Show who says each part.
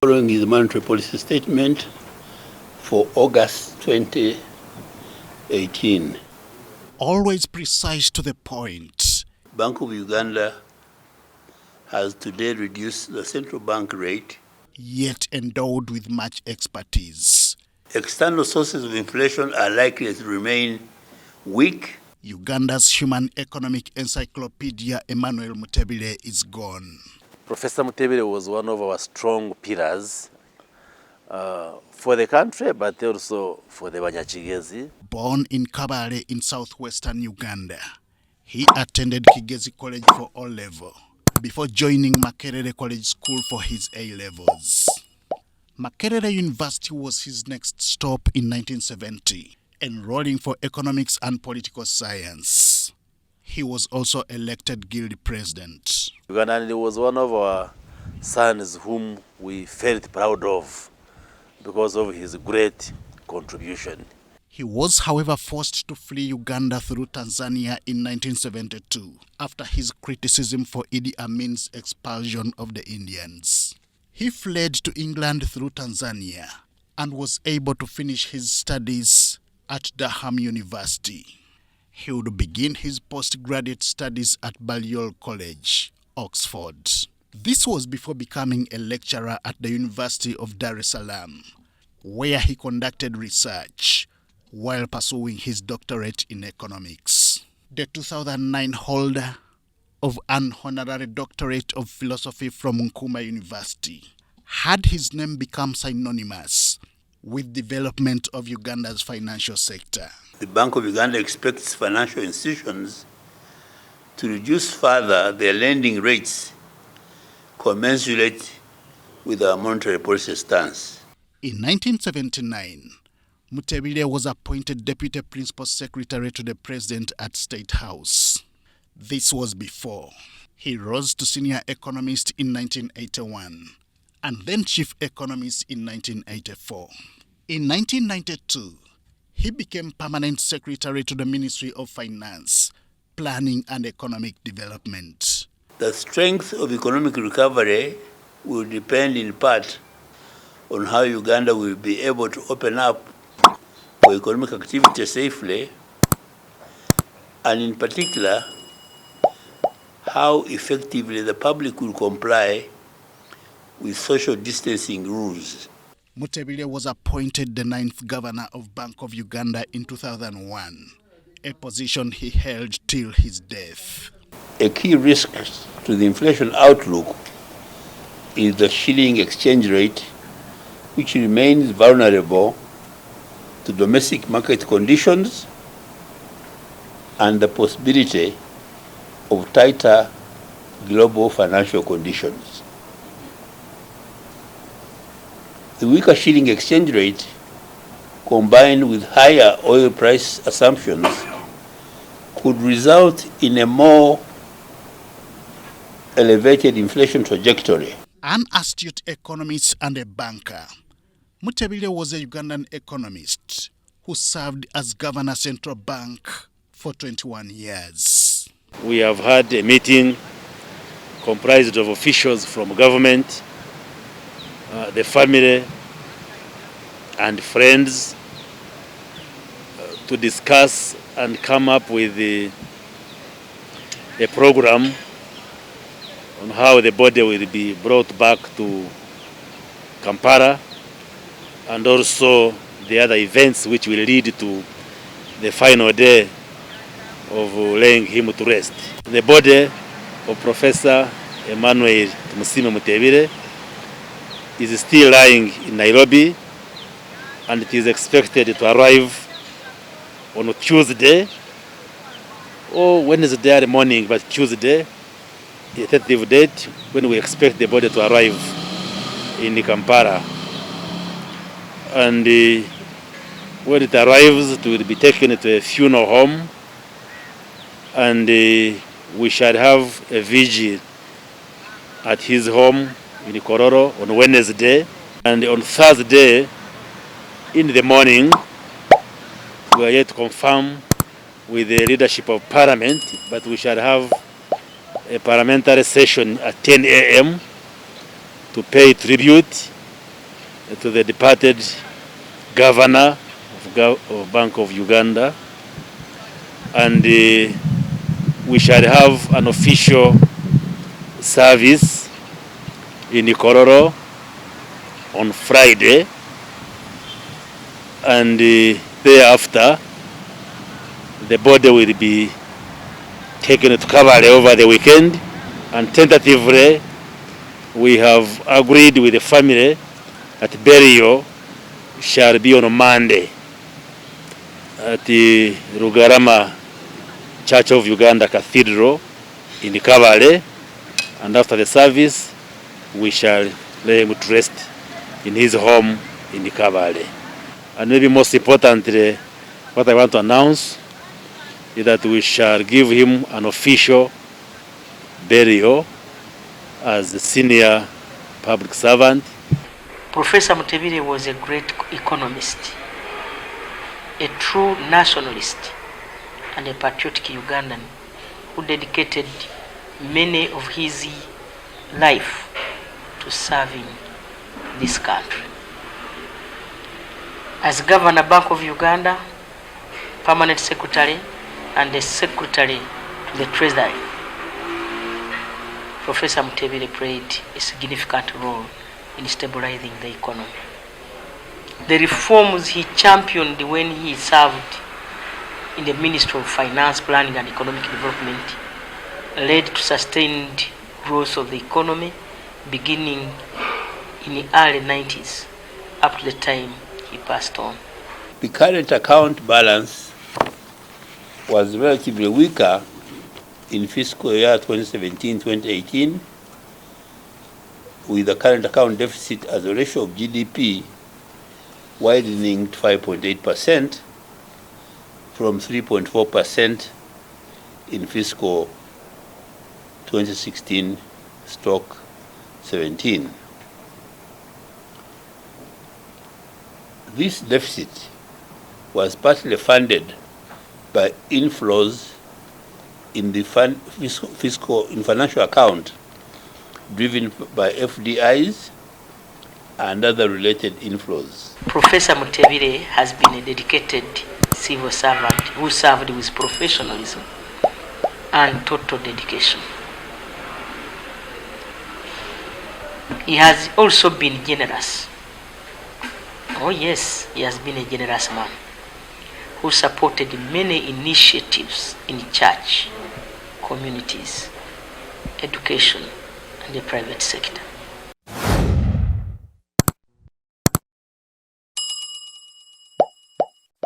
Speaker 1: Following his monetary policy statement for August 2018.
Speaker 2: Always precise to the point.
Speaker 1: Bank of Uganda has today reduced the central bank rate,
Speaker 2: yet endowed with much expertise.
Speaker 1: External sources of inflation are likely to remain weak.
Speaker 2: Uganda's human economic encyclopedia, Emmanuel Mutebile, is gone.
Speaker 3: Professor Mutebile was one of our strong pillars for the country, but also for the Banyachigezi.
Speaker 2: Born in Kabale in southwestern Uganda, he attended Kigezi College for O-level before joining Makerere College School for his A-levels. Makerere University was his next stop in 1970, enrolling for economics and political science. He was also elected guild president.
Speaker 3: Uganda was one of our sons whom we felt proud of because of his great contribution.
Speaker 2: He was, however, forced to flee Uganda through Tanzania in 1972 after his criticism for Idi Amin's expulsion of the Indians. He fled to England through Tanzania and was able to finish his studies at Durham University. He would begin his postgraduate studies at Balliol College, Oxford. This was before becoming a lecturer at the University of Dar es Salaam, where he conducted research while pursuing his doctorate in economics. The 2009 holder of an honorary doctorate of philosophy from Nkrumah University had his name become synonymous with development of Uganda's financial sector.
Speaker 1: The Bank of Uganda expects financial institutions to reduce further their lending rates commensurate with our monetary policy stance.
Speaker 2: In 1979, Mutebile was appointed Deputy Principal Secretary to the President at State House. This was before he rose to Senior Economist in 1981 and then Chief Economist in 1984. In 1992, he became Permanent Secretary to the Ministry of Finance, Planning and Economic Development.
Speaker 1: The strength of economic recovery will depend in part on how Uganda will be able to open up for economic activity safely, and in particular, how effectively the public will comply with social distancing rules.
Speaker 2: Mutebile was appointed the 9th Governor of Bank of Uganda in 2001, a position he held till his death.
Speaker 1: A key risk to the inflation outlook is the shilling exchange rate, which remains vulnerable to domestic market conditions and the possibility of tighter global financial conditions. The weaker shilling exchange rate, combined with higher oil price assumptions, could result in a more elevated inflation trajectory.
Speaker 2: An astute economist and a banker, Mutebile was a Ugandan economist who served as Governor Central Bank for 21 years.
Speaker 3: We have had a meeting comprised of officials from government, the family and friends to discuss and come up with a program on how the body will be brought back to Kampala, and also the other events which will lead to the final day of laying him to rest. The body of Professor Emmanuel Tumusiime is still lying in Nairobi, and it is expected to arrive on Tuesday or Wednesday morning, but Tuesday, the 30th date, when we expect the body to arrive in Kampala. And when it arrives, it will be taken to a funeral home, and we shall have a vigil at his home in Kororo on Wednesday. And on Thursday, in the morning, we are yet to confirm with the leadership of Parliament, but we shall have a parliamentary session at 10 a.m. to pay tribute to the departed Governor of Bank of Uganda, and we shall have an official service in Ikororo on Friday, and thereafter the body will be taken to Kabale over the weekend, and tentatively we have agreed with the family that burial shall be on Monday at the Rugarama Church of Uganda Cathedral in the Kabale, and after the service we shall lay him to rest in his home in the Kabale. And maybe most importantly, what I want to announce is that we shall give him an official burial as the senior public servant.
Speaker 4: Professor Mutebile was a great economist, a true nationalist, and a patriotic Ugandan who dedicated many of his life to serving this country. As Governor Bank of Uganda, Permanent Secretary, and the Secretary to the Treasury, Professor Mutebile played a significant role in stabilizing the economy. The reforms he championed when he served in the Ministry of Finance, Planning and Economic Development led to sustained growth of the economy beginning in the early 90s up to the time he passed on.
Speaker 1: The current account balance was relatively weaker in fiscal year 2017-2018, with the current account deficit as a ratio of GDP widening to 5.8% from 3.4% in fiscal 2016-17. This deficit was partly funded by inflows in the financial account driven by FDIs and other related inflows.
Speaker 4: Professor Mutebile has been a dedicated civil servant who served with professionalism and total dedication. He has also been generous. Oh yes, he has been a generous man who supported many initiatives in church, communities, education, and the private sector.